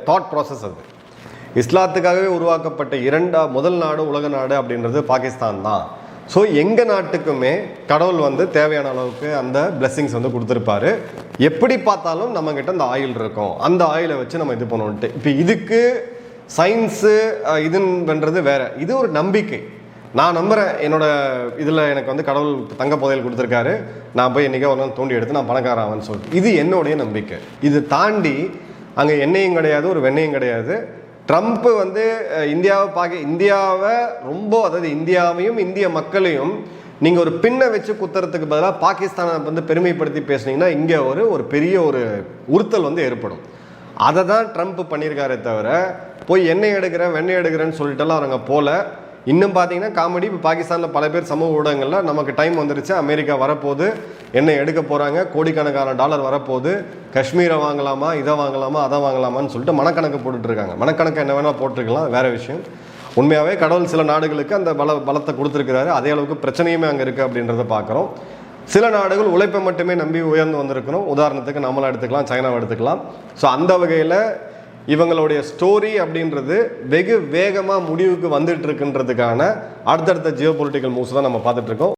Thought process அது. இஸ்லாத்துக்காகவே உருவாக்கப்பட்ட முதல் நாடு உலக நாடு அப்படின்றது பாகிஸ்தான் தான். ஸோ எங்கள் நாட்டுக்குமே கடவுள் வந்து தேவையான அளவுக்கு அந்த பிளெஸ்ஸிங்ஸ் வந்து கொடுத்துருப்பாரு. எப்படி பார்த்தாலும் நம்மக்கிட்ட அந்த ஆயில் இருக்கும், அந்த ஆயிலை வச்சு நம்ம இது பண்ணுவோன்ட்டு. இப்போ இதுக்கு சயின்ஸு இதுன்றது வேற, இது ஒரு நம்பிக்கை. நான் நம்புகிறேன், என்னோட இதில் எனக்கு வந்து கடவுள் தங்க புதையல் கொடுத்துருக்காரு, நான் போய் என்றைக்கோ ஒரு நாள் தோண்டி எடுத்து நான் பணக்காரன் சொல்லிட்டு, இது என்னுடைய நம்பிக்கை. இது தாண்டி அங்கே எண்ணெயும் கிடையாது, ஒரு வெண்ணையும் கிடையாது. ட்ரம்ப் வந்து இந்தியாவை ரொம்ப, அதாவது இந்தியாவையும் இந்திய மக்களையும் நீங்கள் ஒரு பின்னை வச்சு குத்துறதுக்கு பதிலாக பாகிஸ்தானை வந்து பெருமைப்படுத்தி பேசுனீங்கன்னா இங்கே ஒரு பெரிய ஒரு உறுத்தல் வந்து ஏற்படும். அதை தான் ட்ரம்ப் பண்ணியிருக்காரே தவிர போய் எண்ணெய் எடுக்கிறேன் வெண்ணெய் எடுக்கிறேன்னு சொல்லிட்டுலாம் அவங்க போல. இன்னும் பார்த்தீங்கன்னா காமெடி, இப்போ பாகிஸ்தானில் பல பேர் சமூக ஊடகங்களில் நமக்கு டைம் வந்துருச்சு, அமெரிக்கா வரப்போகுது, எண்ணெய் எடுக்க போகிறாங்க, கோடிக்கணக்கான டாலர் வரப்போகுது, காஷ்மீரை வாங்கலாமா, இதை வாங்கலாமா, அதை வாங்கலாமான்னு சொல்லிட்டு மனக்கணக்கு போட்டுட்ருக்காங்க. மனக்கணக்கு என்ன வேணால் போட்டிருக்கலாம், வேறு விஷயம். உண்மையாகவே கடவுள் சில நாடுகளுக்கு அந்த பலத்தை கொடுத்துருக்கிறாரு, அதே அளவுக்கு பிரச்சனையுமே அங்கே இருக்குது அப்படின்றத பார்க்குறோம். சில நாடுகள் உழைப்பை மட்டுமே நம்பி உயர்ந்து வந்திருக்கணும். உதாரணத்துக்கு நம்மளை எடுத்துக்கலாம், சைனாவை எடுத்துக்கலாம். ஸோ அந்த வகையில் இவங்களுடைய ஸ்டோரி அப்படின்றது வெகு வேகமாக முடிவுக்கு வந்துட்டு இருக்குன்றதுக்கான அடுத்தடுத்த ஜியோ பொலிட்டிக்கல் மூவ்ஸ் தான் நம்ம பார்த்துட்டு இருக்கோம்.